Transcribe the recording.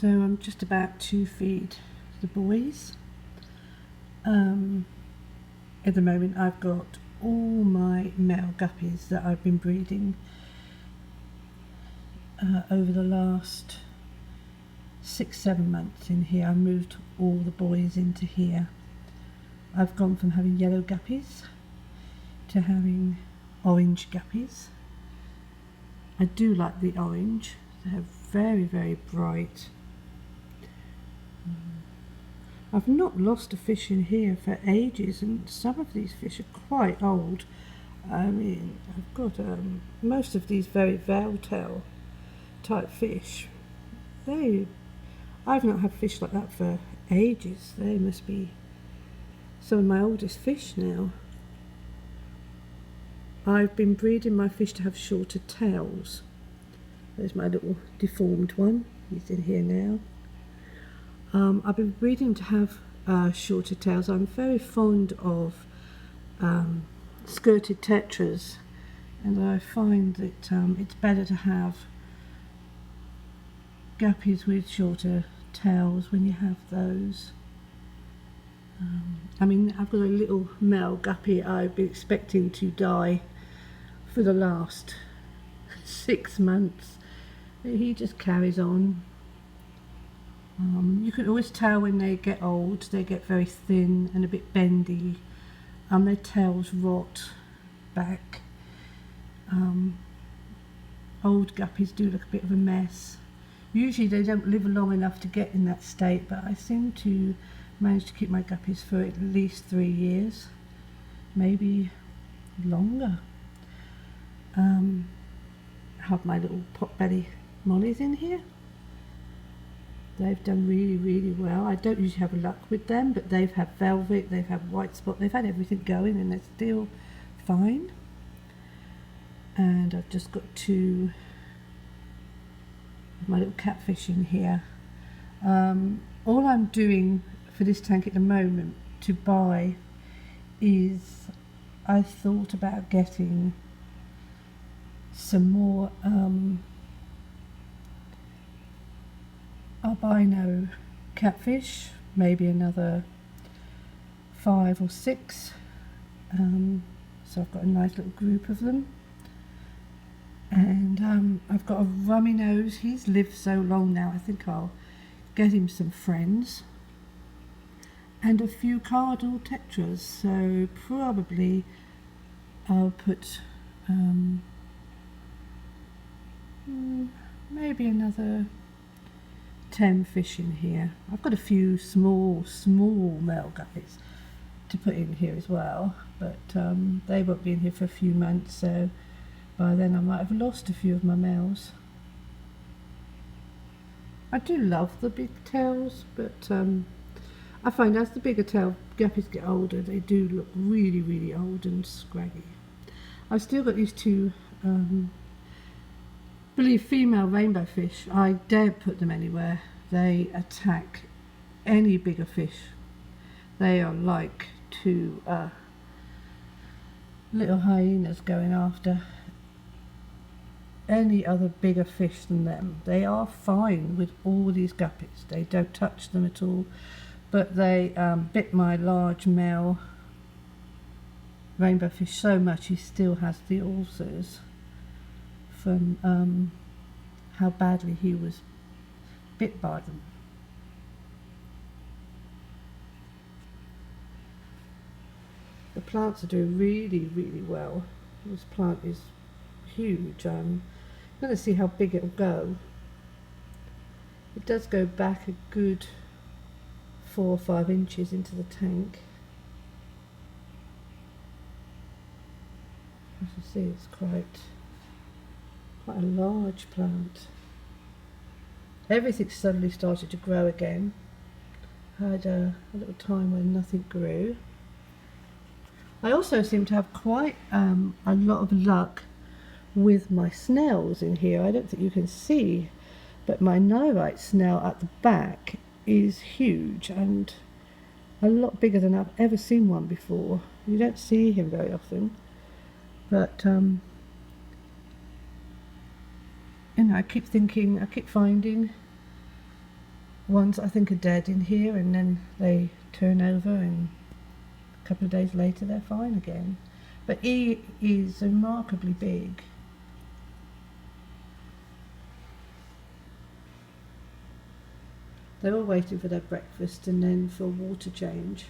So I'm just about to feed the boys. At the moment I've got all my male guppies that I've been breeding over the last 6-7 months in here. I moved all the boys into here. I've gone from having yellow guppies to having orange guppies. I do like the orange. They're very, very bright. I've not lost a fish in here for ages, and some of these fish are quite old. I mean, I've got most of these very veil-tail type fish. I've not had fish like that for ages. They must be some of my oldest fish now. I've been breeding my fish to have shorter tails. There's my little deformed one. He's in here now. I've been breeding to have shorter tails. I'm very fond of skirted tetras, and I find that it's better to have guppies with shorter tails when you have those. I mean, I've got a little male guppy I've been expecting to die for the last 6 months. He just carries on. You can always tell when they get old, they get very thin and a bit bendy. Their tails rot back. Old guppies do look a bit of a mess. Usually they don't live long enough to get in that state, but I seem to manage to keep my guppies for at least 3 years, maybe longer. I have my little potbelly mollies in here. They've done really, really well. I don't usually have luck with them, but they've had velvet, they've had white spot, they've had everything going, and they're still fine. And I've just got 2 of my little catfish in here. All I'm doing for this tank at the moment to buy is, I thought about getting some more albino catfish, maybe another 5 or 6. So I've got a nice little group of them. And I've got a rummy nose. He's lived so long now, I think I'll get him some friends. And a few cardinal tetras, so probably I'll put maybe another 10 fish in here. I've got a few small male guppies to put in here as well, but they won't be in here for a few months, so by then I might have lost a few of my males. I do love the big tails, but I find as the bigger tail guppies get older, they do look really, really old and scraggy. I've still got these 2 believe female rainbow fish. I daren't put them anywhere. They attack any bigger fish. They are like 2 little hyenas going after any other bigger fish than them. They are fine with all these guppies. They don't touch them at all, but they bit my large male rainbow fish so much he still has the ulcers from how badly he was bit by them. The plants are doing really, really well. This plant is huge. I'm going to see how big it will go. It does go back a good 4 or 5 inches into the tank. As you see, it's quite a large plant. Everything suddenly started to grow again. I had a little time when nothing grew. I also seem to have quite a lot of luck with my snails in here. I don't think you can see, but my Nyrite snail at the back is huge and a lot bigger than I've ever seen one before. You don't see him very often, but you know, I keep finding Ones I think are dead in here, and then they turn over and a couple of days later they're fine again. But E is remarkably big. They're all waiting for their breakfast and then for a water change.